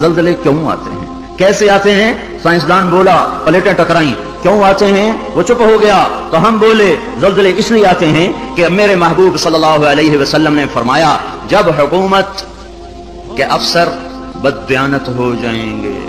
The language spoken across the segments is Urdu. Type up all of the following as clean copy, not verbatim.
زلزلے کیوں آتے ہیں، کیسے آتے ہیں؟ سائنسدان بولا پلیٹیں ٹکرائی، کیوں آتے ہیں؟ وہ چپ ہو گیا تو ہم بولے زلزلے اس لیے آتے ہیں کہ میرے محبوب صلی اللہ علیہ وسلم نے فرمایا جب حکومت کے افسر بددیانت ہو جائیں گے،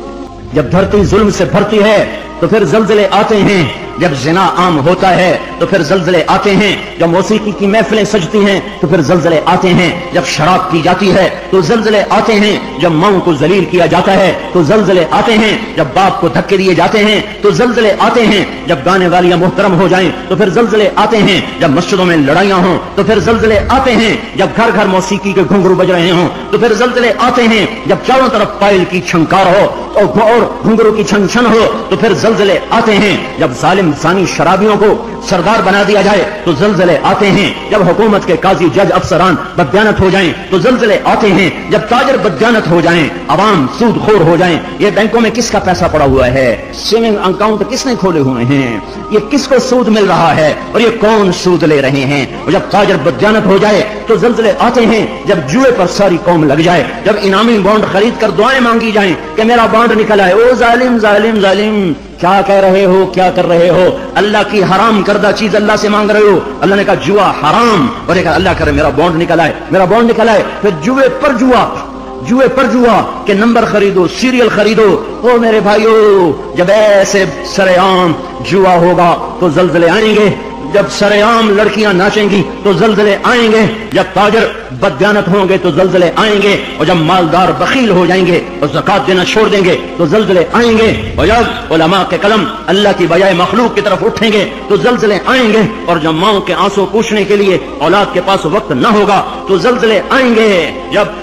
جب دھرتی ظلم سے بھرتی ہے تو پھر زلزلے آتے ہیں، جب زنا عام ہوتا ہے تو پھر زلزلے آتے ہیں، جب موسیقی کی محفلیں سجتی ہیں تو پھر زلزلے آتے ہیں، جب شراب پی جاتی ہے تو زلزلے آتے ہیں، جب ماؤں کو ذلیل کیا جاتا ہے تو زلزلے آتے ہیں، جب باپ کو دھکے دیے جاتے ہیں تو زلزلے آتے ہیں، جب گانے والیاں محترم ہو جائیں تو پھر زلزلے آتے ہیں، جب مسجدوں میں لڑائیاں ہوں تو پھر زلزلے آتے ہیں، جب گھر گھر موسیقی کے گھنگرو بج رہے ہوں تو پھر زلزلے آتے ہیں، جب چاروں طرف پائل کی چھنکار ہو اور گھنگرو کی چھن چھن ہو تو پھر زلزلے آتے ہیں، جب ظالم زانی شرابیوں کو سردار بنا دیا جائے تو زلزلے آتے ہیں، جب حکومت کے قاضی جج افسران بددیانت ہو جائیں تو زلزلے آتے ہیں، جب تاجر بددیانت ہو جائیں، عوام سود خور ہو جائیں۔ یہ بینکوں میں کس کا پیسہ پڑا ہوا ہے؟ سیونگ اکاؤنٹ کس نے کھولے ہوئے ہیں؟ یہ کس کو سود مل رہا ہے اور یہ کون سود لے رہے ہیں؟ اور جب تاجر بددیانت ہو جائے تو زلزلے آتے ہیں، جب جوئے پر ساری قوم لگ جائے، جب انعامی بانڈ خرید کر دعائیں مانگی جائیں کہ میرا بانڈ نکل آئے، او ظالم ظالم ظالم کیا کہہ رہے ہو، کیا کر رہے ہو؟ اللہ کی حرام کردہ چیز اللہ سے مانگ رہے ہو۔ اللہ نے کہا جوا حرام، اور یہ کہا اللہ کرے میرا بانڈ نکل آئے، میرا بانڈ نکل آئے، پھر جوئے پر جوا کہ نمبر خریدو، سیریل خریدو۔ او میرے بھائیو، جب ایسے سرے عام جوا ہوگا تو زلزلے آئیں گے، جب سرے عام لڑکیاں ناچیں گی تو زلزلے آئیں گے، جب تاجر بددیانت ہوں گے تو زلزلے آئیں گے، اور جب مالدار بخیل ہو جائیں گے اور زکات دینا چھوڑ دیں گے تو زلزلے آئیں گے، اور جب علماء کے قلم اللہ کی بجائے مخلوق کی طرف اٹھیں گے تو زلزلے آئیں گے، اور جب ماؤں کے آنسو پوچھنے کے لیے اولاد کے پاس وقت نہ ہوگا تو زلزلے آئیں گے،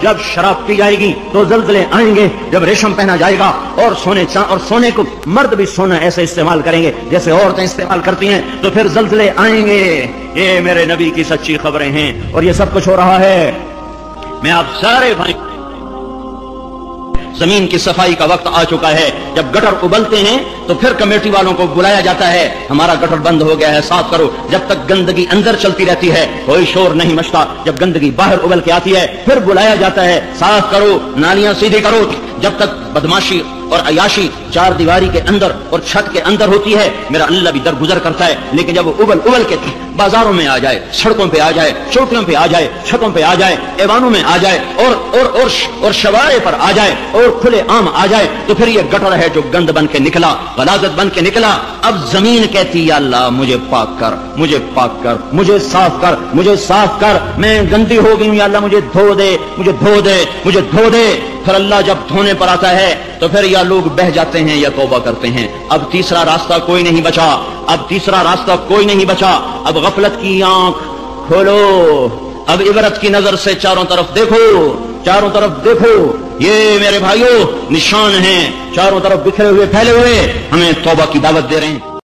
جب شراب پی جائے گی تو زلزلے آئیں گے، جب ریشم پہنا جائے گا اور سونے کو مرد بھی سونا ایسے استعمال کریں گے جیسے عورتیں استعمال کرتی ہیں تو پھر زلزلے آئیں گے۔ یہ میرے نبی کی سچی خبریں ہیں اور یہ سب کچھ ہو رہا ہے۔ میں آپ سارے بھائی، زمین کی صفائی کا وقت آ چکا ہے، جب گٹر ابلتے ہیں تو پھر کمیٹی والوں کو بلایا جاتا ہے، ہمارا گٹر بند ہو گیا ہے، صاف کرو۔ جب تک گندگی اندر چلتی رہتی ہے کوئی شور نہیں مچتا، جب گندگی باہر ابل کے آتی ہے پھر بلایا جاتا ہے، صاف کرو، نالیاں سیدھی کرو۔ جب تک بدماشی اور عیاشی چار دیواری کے اندر اور چھت کے اندر ہوتی ہے میرا اللہ بھی درگزر کرتا ہے، لیکن جب وہ ابل کے بازاروں میں آ جائے، سڑکوں پہ آ جائے، چوٹیوں پہ آ جائے، چھتوں پہ آ جائے، ایوانوں میں آ جائے اور شوارع پر آ جائے اور کھلے عام آ جائے تو پھر یہ گٹر ہے جو گند بن کے نکلا، غلاظت بن کے نکلا۔ اب زمین کہتی یا اللہ مجھے پاک کر، مجھے پاک کر، مجھے صاف کر، مجھے صاف کر، میں گندی ہو گئی ہوں یا اللہ مجھے دھو دے، مجھے دھو دے، مجھے دھو دے۔ پھر اللہ جب دھونے پر آتا ہے تو پھر یا لوگ بہہ جاتے ہیں یا توبہ کرتے ہیں۔ اب تیسرا راستہ کوئی نہیں بچا، اب تیسرا راستہ کوئی نہیں بچا۔ اب غفلت کی آنکھ کھولو، اب عبرت کی نظر سے چاروں طرف دیکھو، چاروں طرف دیکھو۔ یہ میرے بھائیوں نشان ہیں، چاروں طرف بکھرے ہوئے پھیلے ہوئے، ہمیں توبہ کی دعوت دے رہے ہیں۔